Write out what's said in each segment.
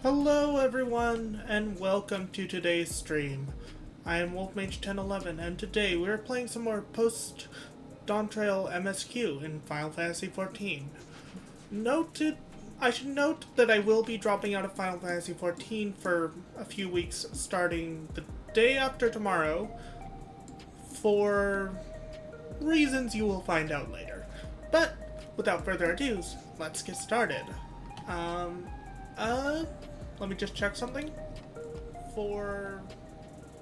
Hello everyone, and welcome to today's stream. I am Mage 1011, and today we are playing some more post Dawntrail MSQ in Final Fantasy XIV. I should note that I will be dropping out of Final Fantasy XIV for a few weeks starting the day after tomorrow for reasons you will find out later. But without further ado, let's get started. Let me just check something. For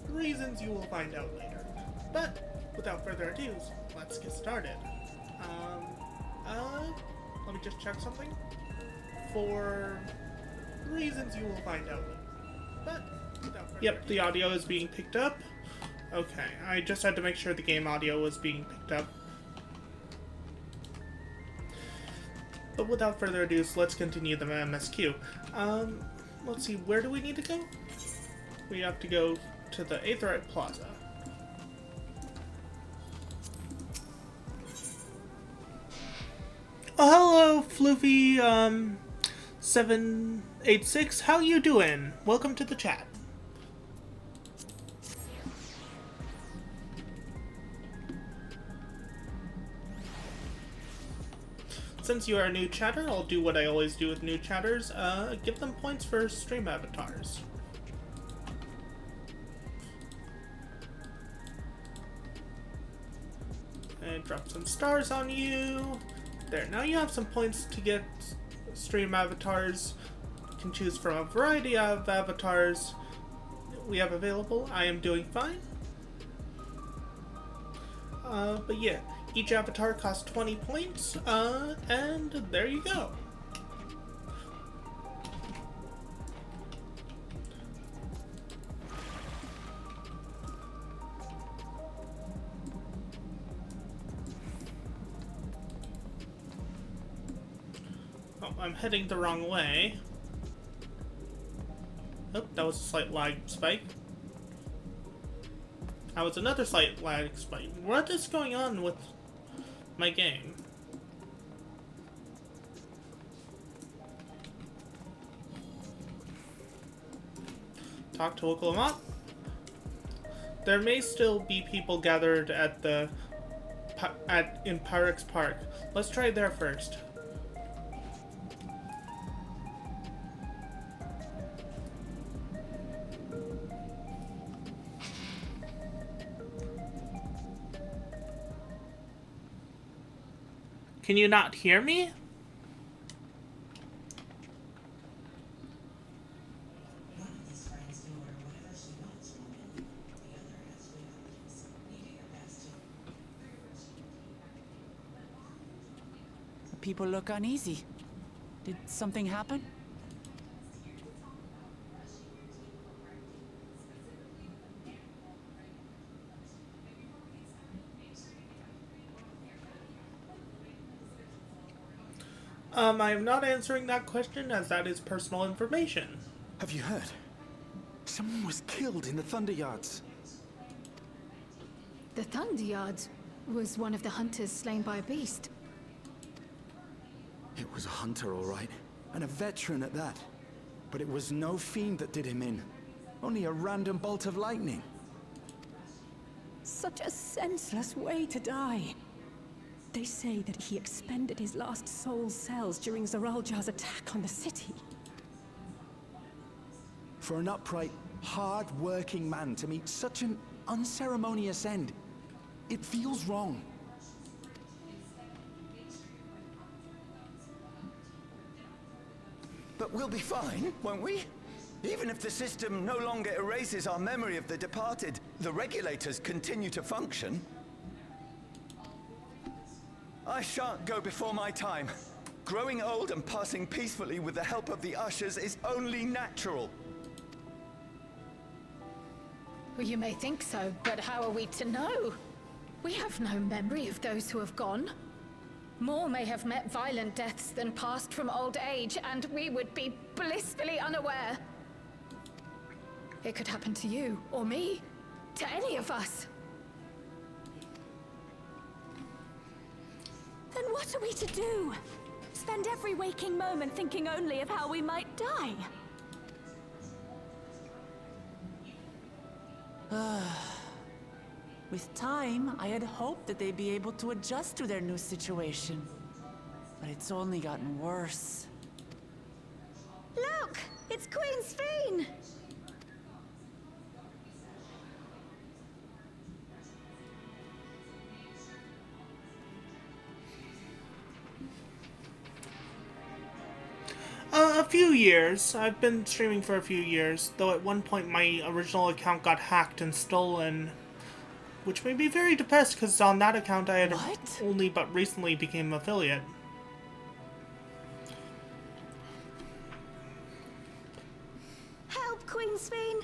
reasons you will find out later. But without further ado, let's get started. Let me just check something. For reasons you will find out later. But without further ado. The audio is being picked up. Okay, I just had to make sure the game audio was being picked up. But without further ado, let's continue the MSQ. Let's see, where do we need to go? We have to go to the Aetheryte Plaza. Oh, hello, Floofy, 786. How you doing? Welcome to the chat. Since you are a new chatter, I'll do what I always do with new chatters, give them points for stream avatars. And drop some stars on you. There, now you have some points to get stream avatars. You can choose from a variety of avatars we have available. I am doing fine. But yeah. Each avatar costs 20 points, and there you go. Oh, I'm heading the wrong way. Oh, that was a slight lag spike. That was another slight lag spike. What is going on with my game? Talk to Oklahoma. There may still be people gathered at the in Pyrex Park. Let's try there first. Can you not hear me? People look uneasy. Did something happen? I am not answering that question as that is personal information. Have you heard? Someone was killed in the Thunder Yards. The Thunder Yards was one of the hunters slain by a beast. It was a hunter, all right, and a veteran at that. But it was no fiend that did him in. Only a random bolt of lightning. Such a senseless way to die. They say that he expended his last soul cells during Zoraljar's attack on the city. For an upright, hard-working man to meet such an unceremonious end, it feels wrong. But we'll be fine, won't we? Even if the system no longer erases our memory of the departed, the regulators continue to function. I shan't go before my time. Growing old and passing peacefully with the help of the ushers is only natural. Well, you may think so, but how are we to know? We have no memory of those who have gone. More may have met violent deaths than passed from old age, and we would be blissfully unaware. It could happen to you, or me, to any of us. Then what are we to do? Spend every waking moment thinking only of how we might die? With time, I had hoped that they'd be able to adjust to their new situation. But it's only gotten worse. Look! It's Queen Sphene! A few years. I've been streaming for a few years, though at one point my original account got hacked and stolen, which made me very depressed because on that account I had What? only but recently became affiliate. Help, Queen Sphene!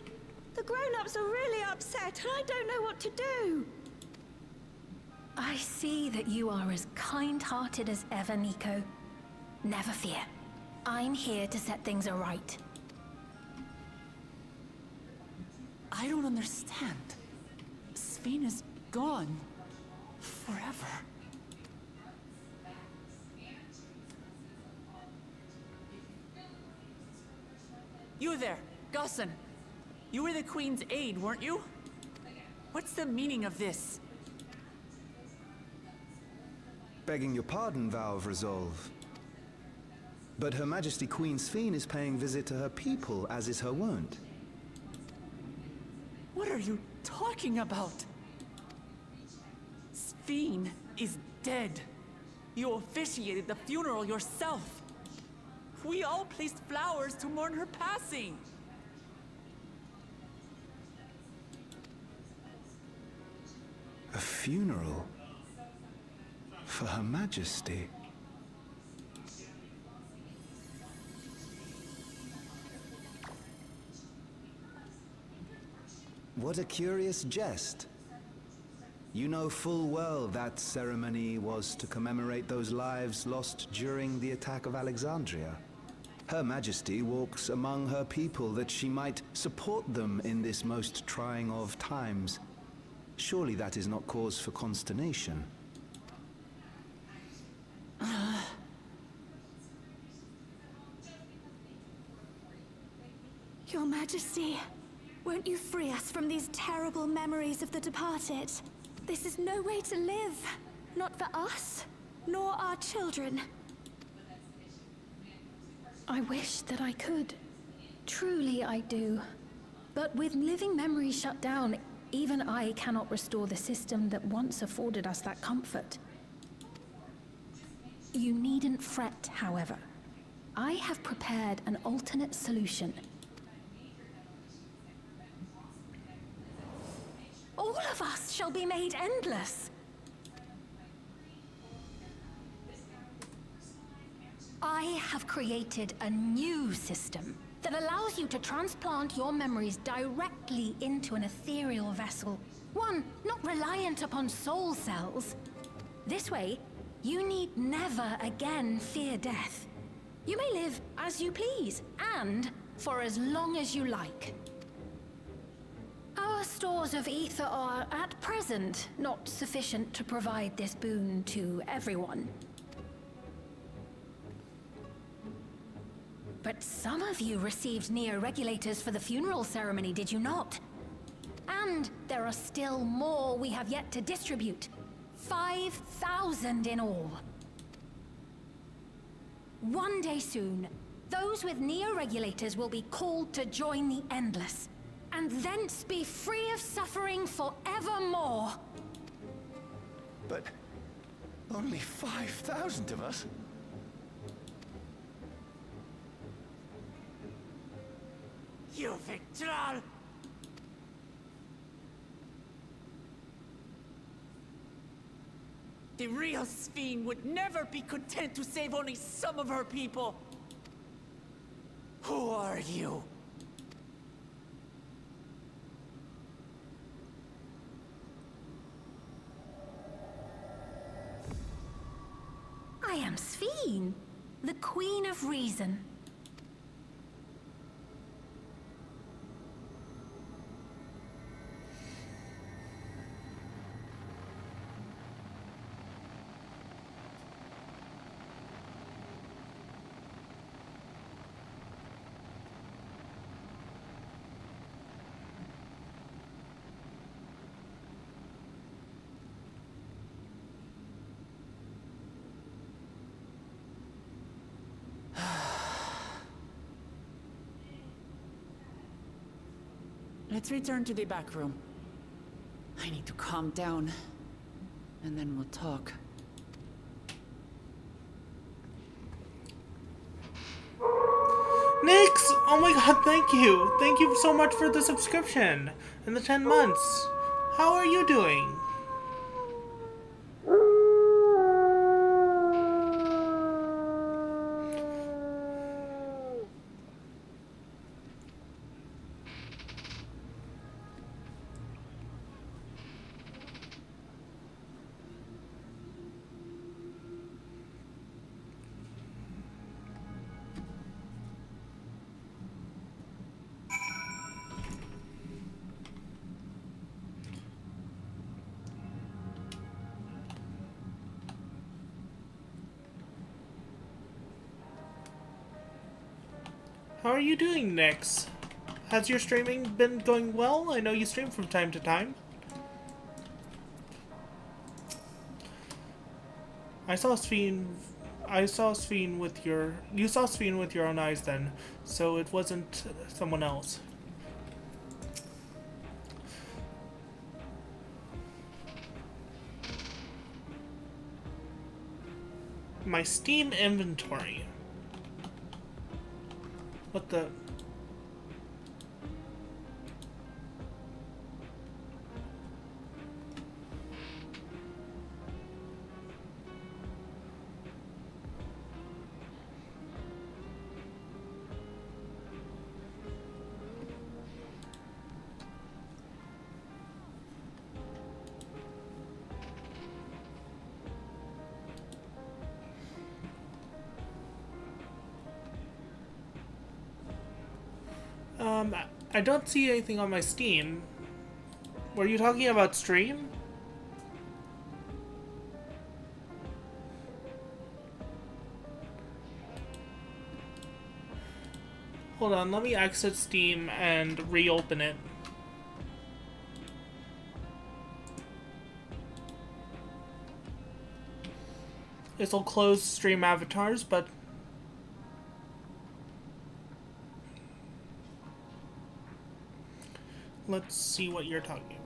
The grown-ups are really upset and I don't know what to do! I see that you are as kind-hearted as ever, Nico. Never fear. I'm here to set things aright. I don't understand. Sphene is gone. Forever. You there, Gusson. You were the Queen's aide, weren't you? What's the meaning of this? Begging your pardon, Vow of Resolve. But Her Majesty Queen Sphene is paying visit to her people, as is her wont. What are you talking about? Sphene is dead. You officiated the funeral yourself. We all placed flowers to mourn her passing. A funeral? For Her Majesty? What a curious jest. You know full well that ceremony was to commemorate those lives lost during the attack of Alexandria. Her Majesty walks among her people that she might support them in this most trying of times. Surely that is not cause for consternation. Your Majesty, won't you free us from these terrible memories of the departed? This is no way to live. Not for us, nor our children. I wish that I could. Truly I do. But with living memories shut down, even I cannot restore the system that once afforded us that comfort. You needn't fret, however. I have prepared an alternate solution. All of us shall be made endless. I have created a new system that allows you to transplant your memories directly into an ethereal vessel. One not reliant upon soul cells. This way, you need never again fear death. You may live as you please, and for as long as you like. Our stores of ether are, at present, not sufficient to provide this boon to everyone. But some of you received neo-regulators for the funeral ceremony, did you not? And there are still more we have yet to distribute. 5,000 in all. One day soon, those with neo-regulators will be called to join the Endless, and thence be free of suffering forevermore. But only 5,000 of us? You Victral! The real Sphene would never be content to save only some of her people. Who are you? I am Sphene, the Queen of Reason. Let's return to the back room. I need to calm down, and then we'll talk. Nix! Oh my god, thank you! Thank you so much for the subscription and the 10 months. How are you doing? How are you doing, Nix? Has your streaming been going well? I know you stream from time to time. I saw Ffxiv with your... You saw Ffxiv with your own eyes then, so it wasn't someone else. My Steam inventory. What the... I don't see anything on my Steam. Were you talking about stream? Hold on, let me exit Steam and reopen it. This'll close stream avatars, but let's see what you're talking about.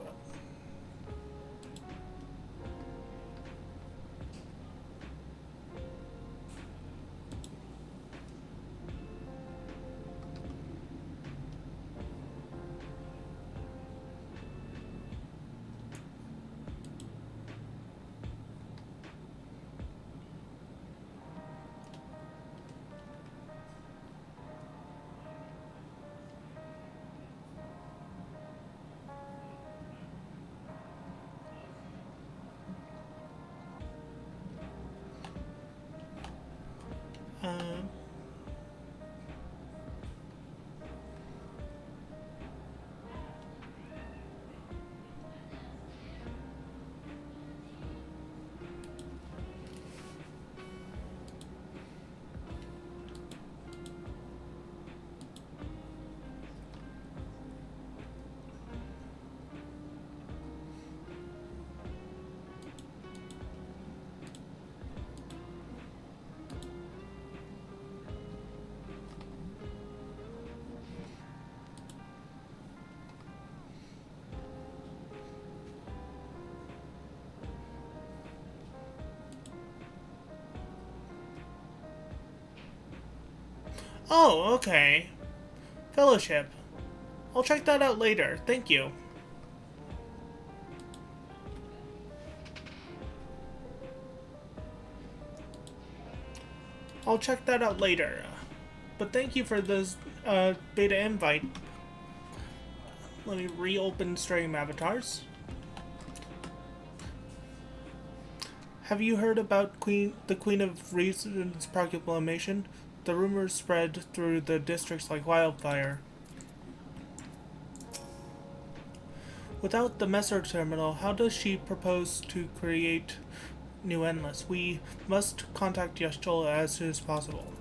Oh, okay. Fellowship. I'll check that out later. Thank you. I'll check that out later. But thank you for this beta invite. Let me reopen stream avatars. Have you heard about the Queen of Reason's proclamation? The rumors spread through the districts like wildfire. Without the Messer terminal, how does she propose to create new Endless? We must contact Y'shtola as soon as possible.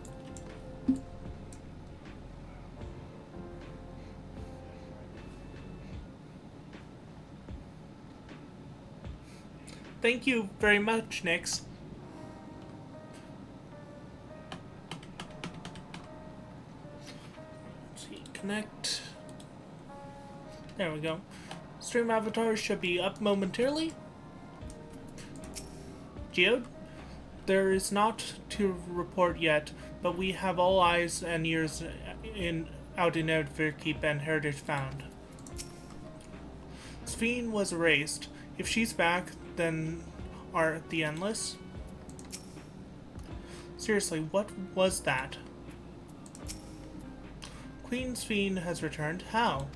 Thank you very much, Nix. Let's see, connect. There we go. Stream avatars should be up momentarily. Geode? There is not to report yet, but we have all eyes and ears out in Ffxiv and Heritage found. Ffxiv was erased. If she's back, then are the Endless? Seriously, what was that? Queen Ffxiv has returned. How?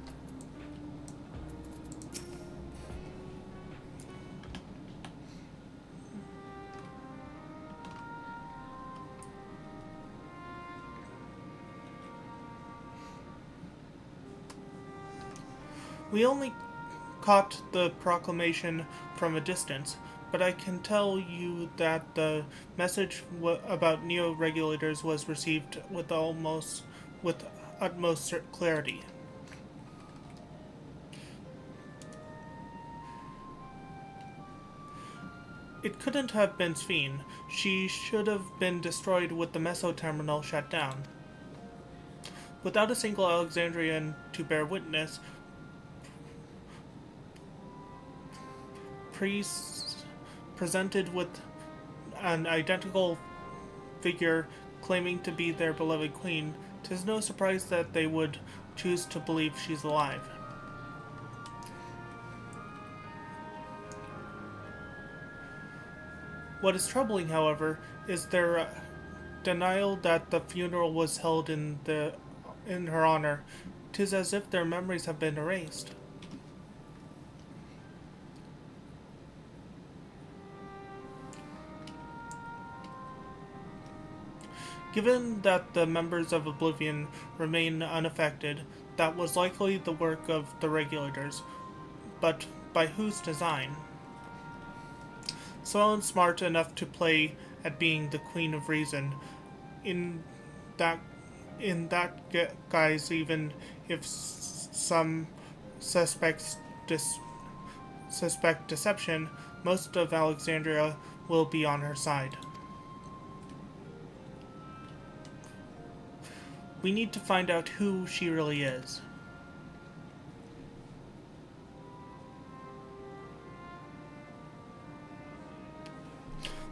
We only caught the proclamation from a distance, but I can tell you that the message about neo-regulators was received with utmost clarity. It couldn't have been Ffxiv. She should have been destroyed with the Meso terminal shut down. Without a single Alexandrian to bear witness, priests presented with an identical figure claiming to be their beloved queen, 'tis no surprise that they would choose to believe she's alive. What is troubling, however, is their denial that the funeral was held in her honor. 'Tis as if their memories have been erased. Given that the members of Oblivion remain unaffected, that was likely the work of the Regulators. But by whose design? Someone smart enough to play at being the Queen of Reason. In that guise, even if some suspect deception, most of Alexandria will be on her side. We need to find out who she really is.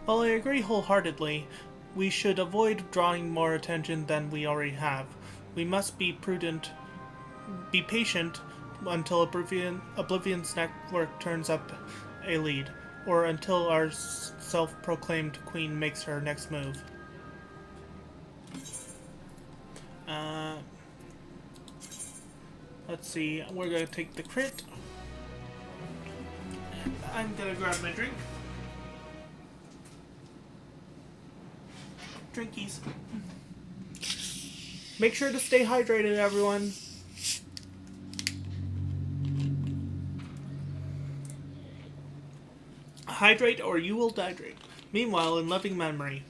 While I agree wholeheartedly, we should avoid drawing more attention than we already have. We must be prudent, be patient until Oblivion's network turns up a lead, or until our self-proclaimed queen makes her next move. Let's see, we're gonna take the crit. I'm gonna grab my drink. Drinkies. Make sure to stay hydrated, everyone. Hydrate or you will dehydrate. Meanwhile, in loving memory.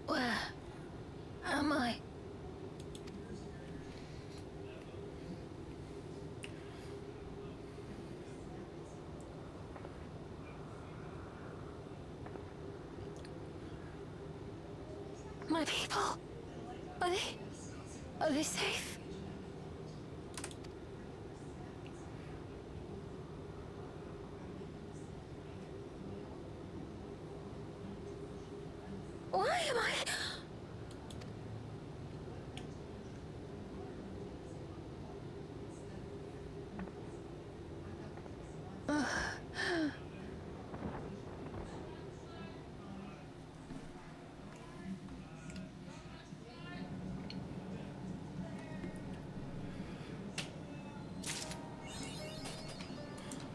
Where am I? My people? Are they safe? Why am I?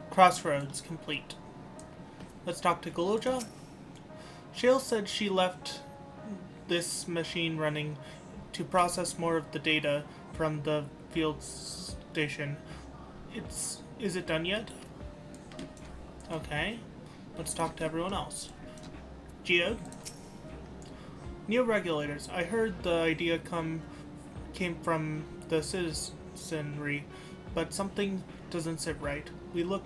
Crossroads complete. Let's talk to Galoja. Shale said she left this machine running to process more of the data from the field station. Is it done yet? Okay. Let's talk to everyone else. Geode? Neo-regulators. I heard the idea came from the citizenry, but something doesn't sit right. We'll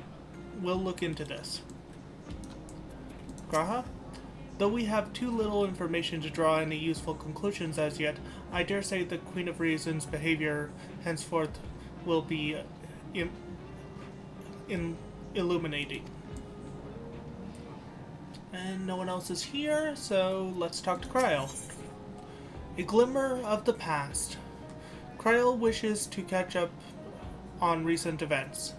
look into this. Graha? Though we have too little information to draw any useful conclusions as yet, I dare say the Queen of Reason's behavior henceforth will be illuminating. And no one else is here, so let's talk to Cryle. A glimmer of the past. Cryle wishes to catch up on recent events.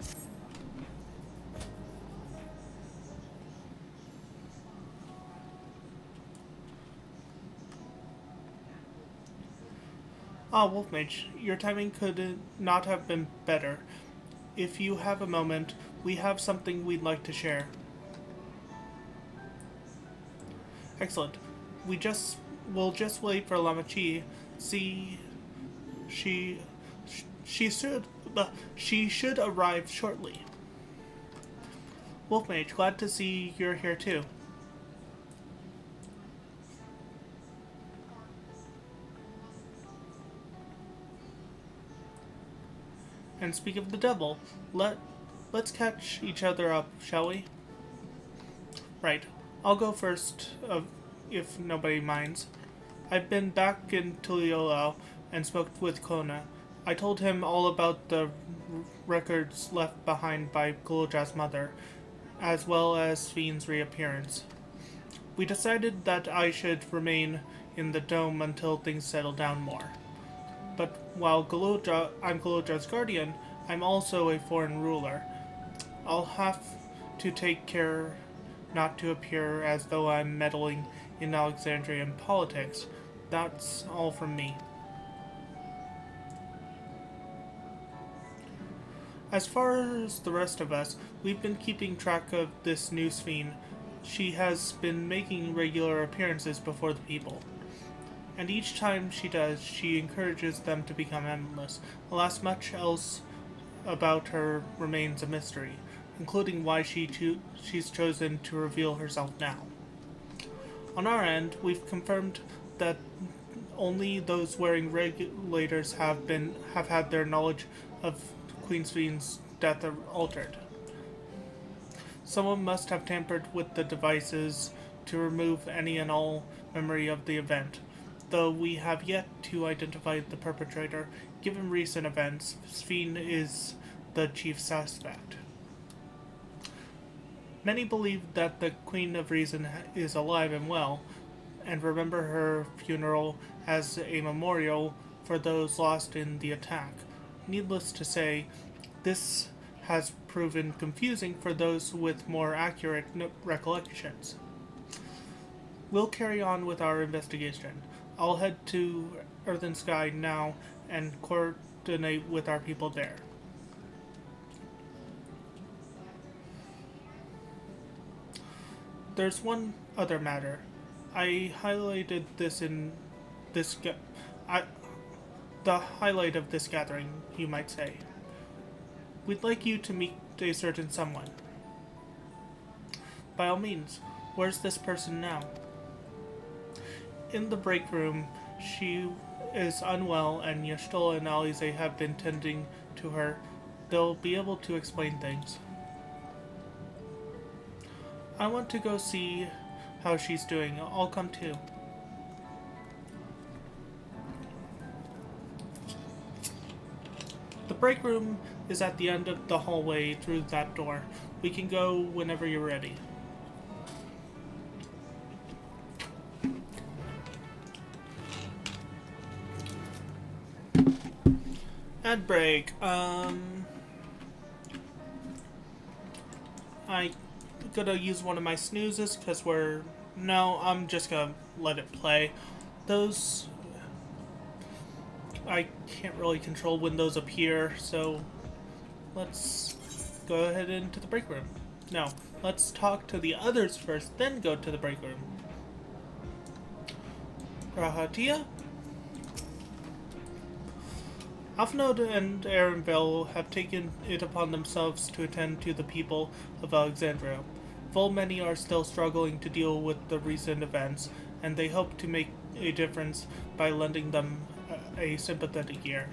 Ah, Wolfmage, your timing could not have been better. If you have a moment, we have something we'd like to share. Excellent. We'll just wait for Lamachi. See, she should arrive shortly. Wolfmage, glad to see you're here too. And speak of the devil, let's catch each other up, shall we? Right. I'll go first, if nobody minds. I've been back in Tuliolao and spoke with Kona. I told him all about the records left behind by Gulja's mother, as well as Fiend's reappearance. We decided that I should remain in the dome until things settle down more. But while I'm Gulja's guardian, I'm also a foreign ruler. I'll have to take care not to appear as though I'm meddling in Alexandrian politics. That's all from me. As far as the rest of us, we've been keeping track of this new Ffxiv. She has been making regular appearances before the people. And each time she does, she encourages them to become endless. Alas, much else about her remains a mystery, including why she's chosen to reveal herself now. On our end, we've confirmed that only those wearing regulators have had their knowledge of Queen Ffxiv's death altered. Someone must have tampered with the devices to remove any and all memory of the event. Though we have yet to identify the perpetrator, given recent events, Ffxiv is the chief suspect. Many believe that the Queen of Reason is alive and well, and remember her funeral as a memorial for those lost in the attack. Needless to say, this has proven confusing for those with more accurate recollections. We'll carry on with our investigation. I'll head to Earth and Sky now and coordinate with our people there. There's one other matter. I highlighted this in this the highlight of this gathering, you might say. We'd like you to meet a certain someone. By all means, where's this person now? In the break room, she is unwell and Yashtola and Alize have been tending to her. They'll be able to explain things. I want to go see how she's doing. I'll come too. The break room is at the end of the hallway through that door. We can go whenever you're ready. Ad break. I gonna use one of my snoozes because I'm just gonna let it play. Those, I can't really control when those appear, so let's go ahead into the break room. No, let's talk to the others first, then go to the break room. Rahatia? Alphnode and Arenville have taken it upon themselves to attend to the people of Alexandria. Full many are still struggling to deal with the recent events, and they hope to make a difference by lending them a sympathetic ear.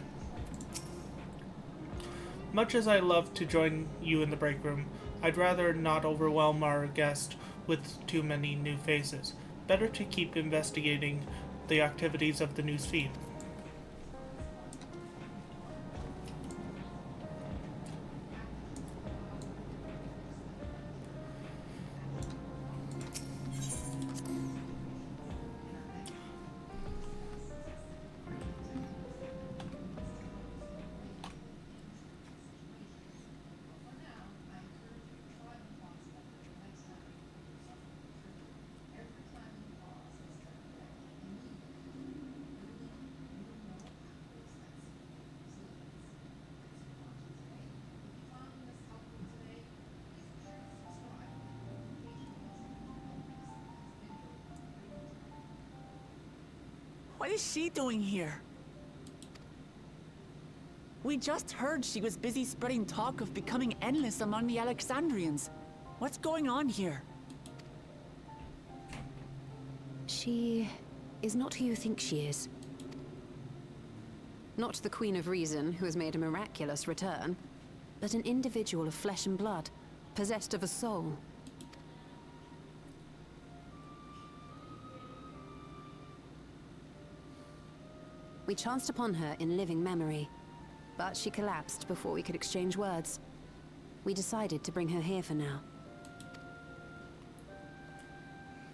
Much as I love to join you in the break room, I'd rather not overwhelm our guest with too many new faces. Better to keep investigating the activities of the news feed. What is she doing here? We just heard she was busy spreading talk of becoming endless among the Alexandrians. What's going on here? She is not who you think she is. Not the Queen of Reason, who has made a miraculous return, but an individual of flesh and blood, possessed of a soul. We chanced upon her in living memory, but she collapsed before we could exchange words. We decided to bring her here for now.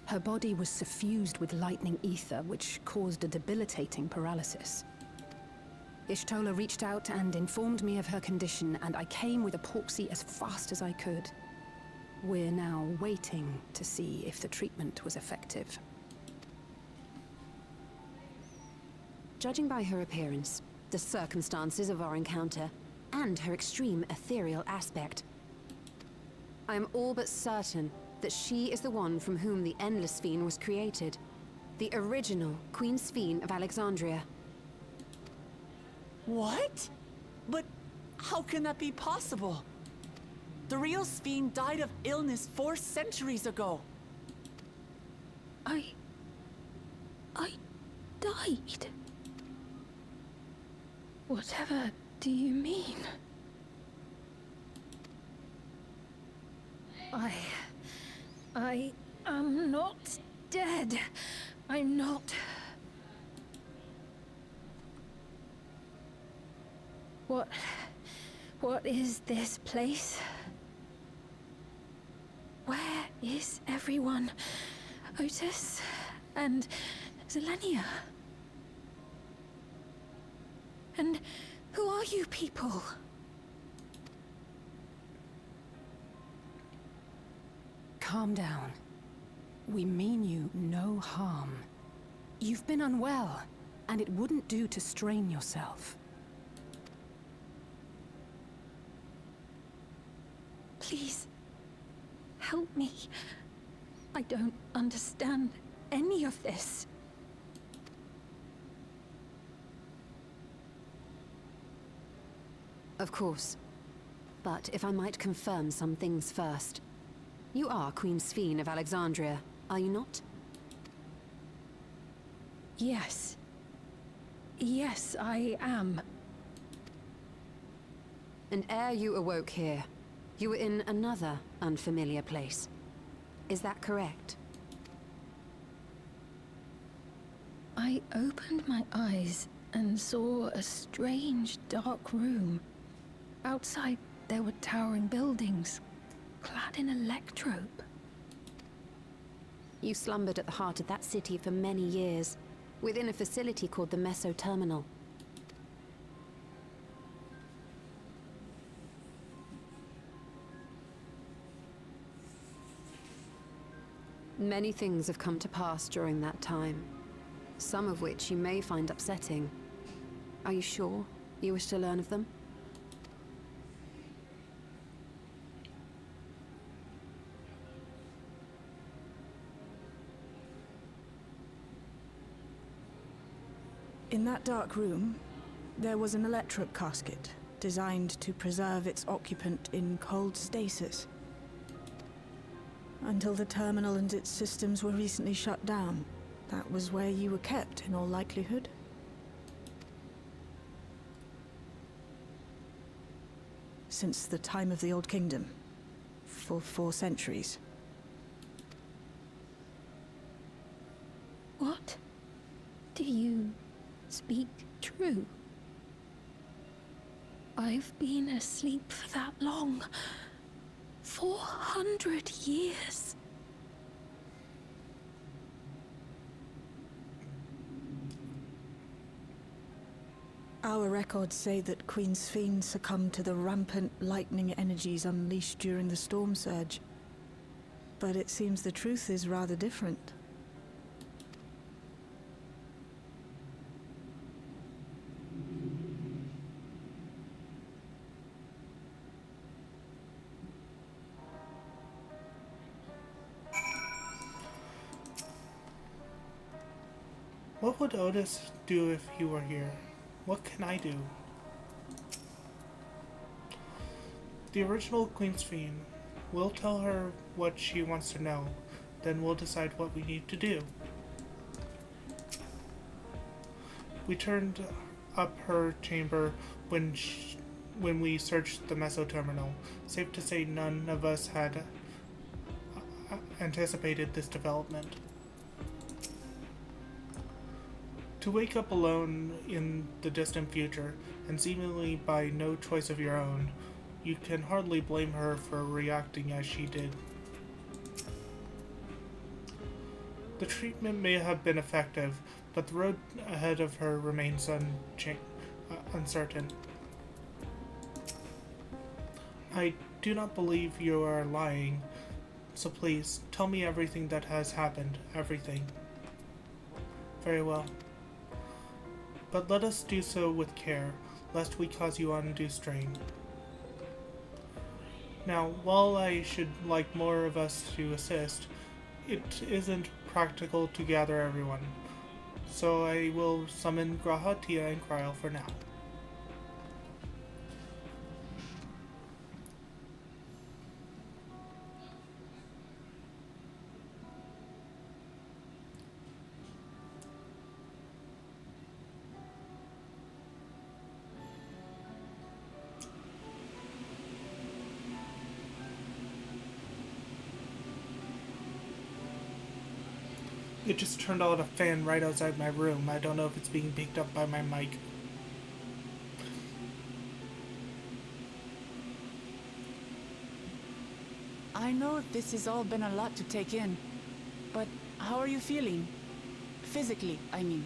Her body was suffused with lightning ether, which caused a debilitating paralysis. Y'shtola reached out and informed me of her condition, and I came with epoxy as fast as I could. We're now waiting to see if the treatment was effective. Judging by her appearance, the circumstances of our encounter, and her extreme ethereal aspect, I am all but certain that she is the one from whom the Endless Fiend was created. The original Queen Ffxiv of Alexandria. What? But how can that be possible? The real Ffxiv died of illness 4 centuries ago. I died. Whatever do you mean? I am not dead. I'm not. What is this place? Where is everyone? Otis and Zelenia? And who are you people? Calm down. We mean you no harm. You've been unwell, and it wouldn't do to strain yourself. Please, help me. I don't understand any of this. Of course. But if I might confirm some things first. You are Queen Ffxiv of Alexandria, are you not? Yes. Yes, I am. And ere you awoke here, you were in another unfamiliar place. Is that correct? I opened my eyes and saw a strange, dark room. Outside, there were towering buildings, clad in electrope. You slumbered at the heart of that city for many years, within a facility called the Meso Terminal. Many things have come to pass during that time, some of which you may find upsetting. Are you sure you wish to learn of them? In that dark room, there was an electrope casket designed to preserve its occupant in cold stasis. Until the terminal and its systems were recently shut down, that was where you were kept, in all likelihood. since the time of the Old Kingdom. For 4 centuries. What? Do you speak true? I've been asleep for that long. 400 years. Our records say that Queen Ffxiv succumbed to the rampant lightning energies unleashed during the storm surge. But it seems the truth is rather different. What would Otis do if he were here? What can I do? The original Queen Ffxiv. We'll tell her what she wants to know, then we'll decide what we need to do. We turned up her chamber when we searched the meso terminal. Safe to say none of us had anticipated this development. To wake up alone in the distant future, and seemingly by no choice of your own, you can hardly blame her for reacting as she did. The treatment may have been effective, but the road ahead of her remains uncertain. I do not believe you are lying, so please, tell me everything that has happened, everything. Very well. But let us do so with care, lest we cause you undue strain. Now, while I should like more of us to assist, it isn't practical to gather everyone, so I will summon Graha, Tia, and Kryl for now. It just turned on a fan right outside my room. I don't know if it's being picked up by my mic. I know this has all been a lot to take in, but how are you feeling? Physically, I mean.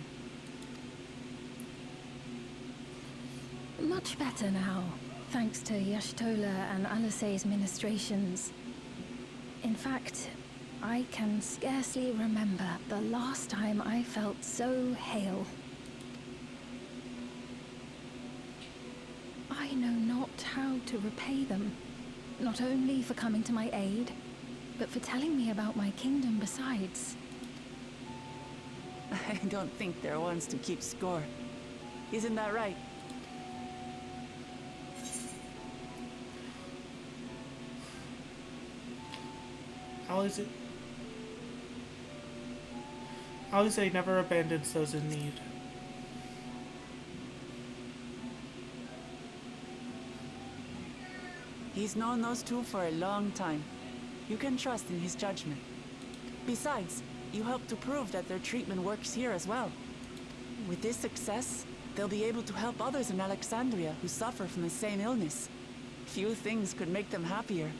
Much better now, thanks to Y'shtola and Alusay's ministrations. In fact, I can scarcely remember the last time I felt so hale. I know not how to repay them, not only for coming to my aid, but for telling me about my kingdom besides. I don't think they're ones to keep score. Isn't that right? Alisay never abandons those in need. He's known those two for a long time. You can trust in his judgment. Besides, you helped to prove that their treatment works here as well. With this success, they'll be able to help others in Alexandria who suffer from the same illness. Few things could make them happier.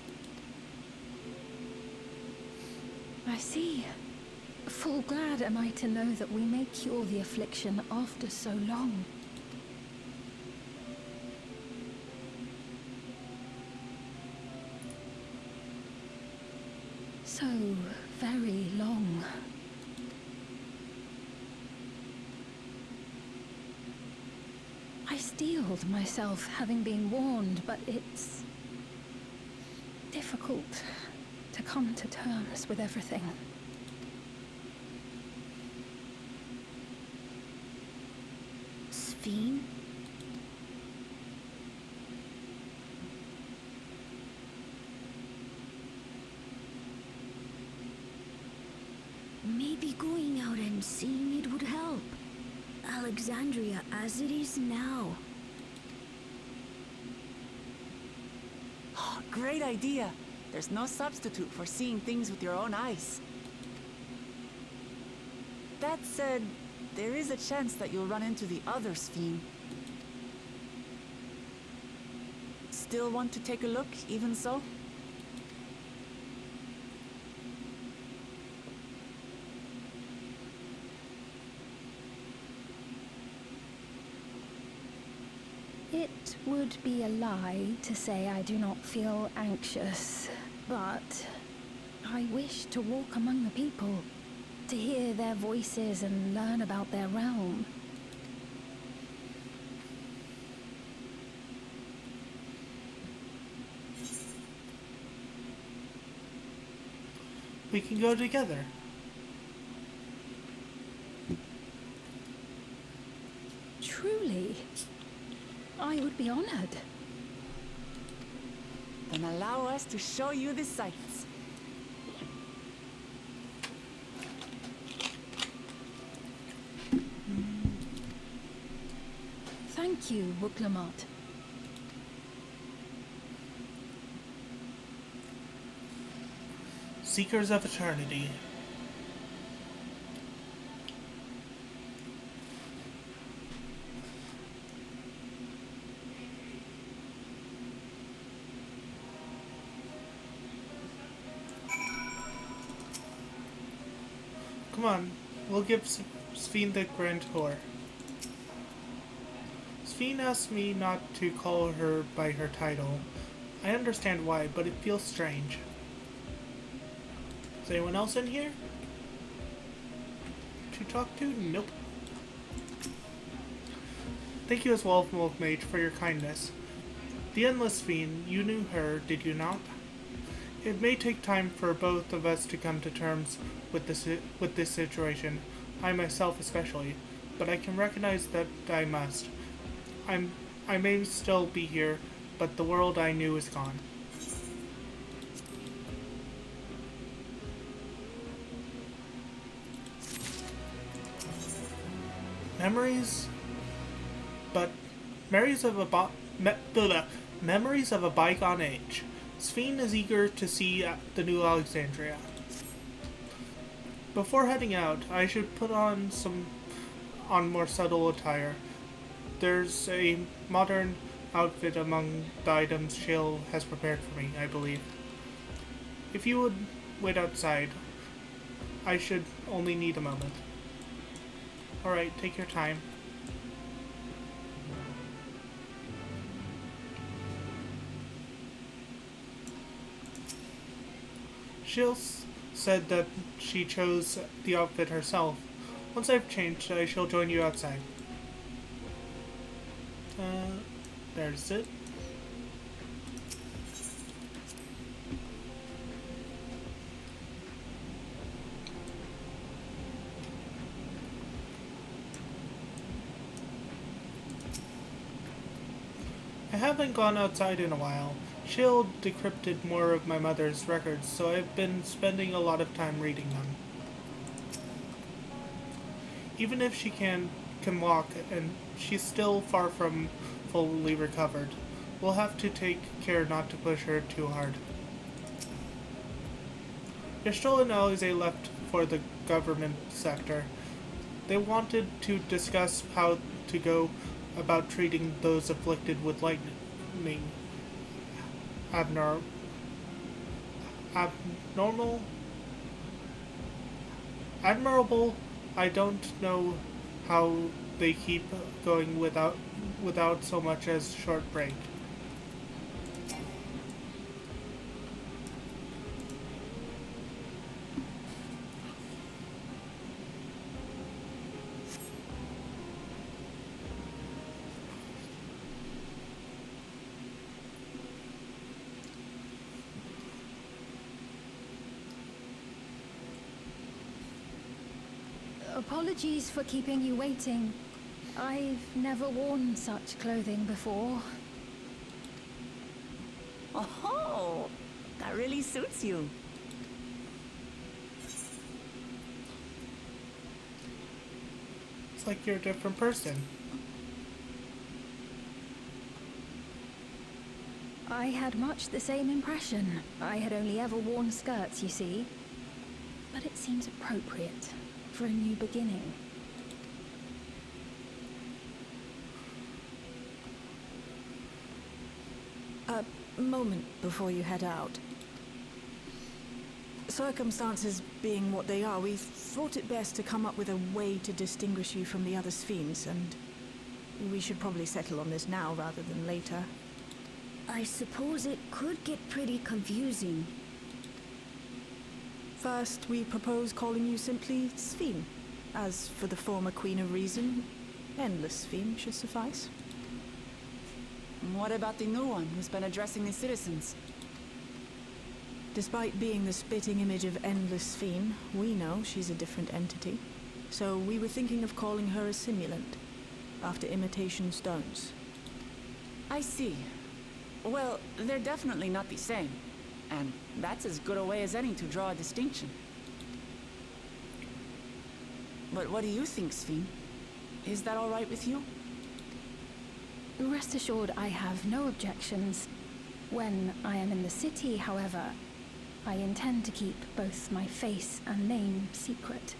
I see. Full glad am I to know that we may cure the affliction after so long. So very long. I steeled myself having been warned, but it's difficult to come to terms with everything. Ffxiv? Maybe going out and seeing it would help. Alexandria as it is now. great idea. There's no substitute for seeing things with your own eyes. That said, there is a chance that you'll run into the other Ffxiv. Still want to take a look, even so? It would be a lie to say I do not feel anxious, but I wish to walk among the people, to hear their voices and learn about their realm. We can go together. Truly, I would be honored. Then allow us to show you the sights. Thank you, Wuklamot. Seekers of Eternity. Come on, we'll give Ffxiv the grand tour. Ffxiv asked me not to call her by her title. I understand why, but it feels strange. Is anyone else in here to talk to? Nope. Thank you as well, Wolf Mage, for your kindness. The Endless Fiend, you knew her, did you not? It may take time for both of us to come to terms with this situation, I myself especially, but I can recognize that I must. I may still be here, but the world I knew is gone. Memories of a bygone age. Ffxiv is eager to see the new Alexandria. Before heading out, I should put on more subtle attire. There's a modern outfit among the items Shale has prepared for me, I believe. If you would wait outside, I should only need a moment. Alright, take your time. Shale said that she chose the outfit herself. Once I've changed, I shall join you outside. There's it. I haven't gone outside in a while. Shale decrypted more of my mother's records, so I've been spending a lot of time reading them. Even if she can walk, and she's still far from fully recovered, we'll have to take care not to push her too hard. Yashtol and Alize left for the government sector. They wanted to discuss how to go about treating those afflicted with lightning. Admirable. I don't know how they keep going without so much as short break. Apologies for keeping you waiting. I've never worn such clothing before. Oh, that really suits you. It's like you're a different person. I had much the same impression. I had only ever worn skirts, you see. But it seems appropriate for a new beginning. A moment before you head out. Circumstances being what they are, we thought it best to come up with a way to distinguish you from the other Ffxiv, and we should probably settle on this now rather than later. I suppose it could get pretty confusing. First, we propose calling you simply Ffxiv. As for the former Queen of Reason, Endless Ffxiv should suffice. What about the new one who's been addressing the citizens? Despite being the spitting image of Endless Ffxiv, we know she's a different entity. So we were thinking of calling her a simulant, after imitation stones. I see. Well, they're definitely not the same. And that's as good a way as any to draw a distinction. But what do you think, Ffxiv? Is that all right with you? Rest assured, I have no objections. When I am in the city, however, I intend to keep both my face and name secret.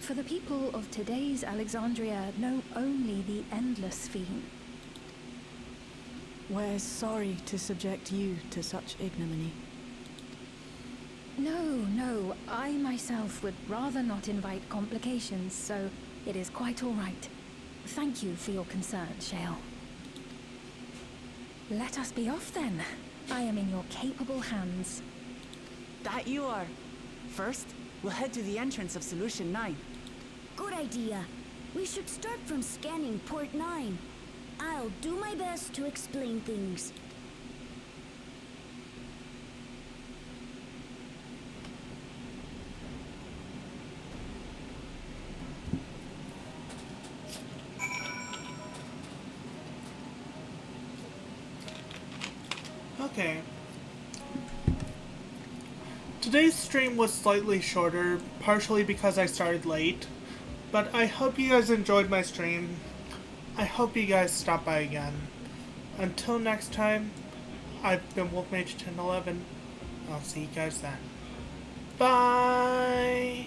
For the people of today's Alexandria know only the Endless Ffxiv. We're sorry to subject you to such ignominy. No, I myself would rather not invite complications, so it is quite all right. Thank you for your concern, Shale. Let us be off then. I am in your capable hands. That you are. First, we'll head to the entrance of Solution 9. Good idea. We should start from scanning Port 9. I'll do my best to explain things. Okay. Today's stream was slightly shorter, partially because I started late, but I hope you guys enjoyed my stream. I hope you guys stop by again. Until next time, I've been Wolfmage 1011. I'll see you guys then. Bye!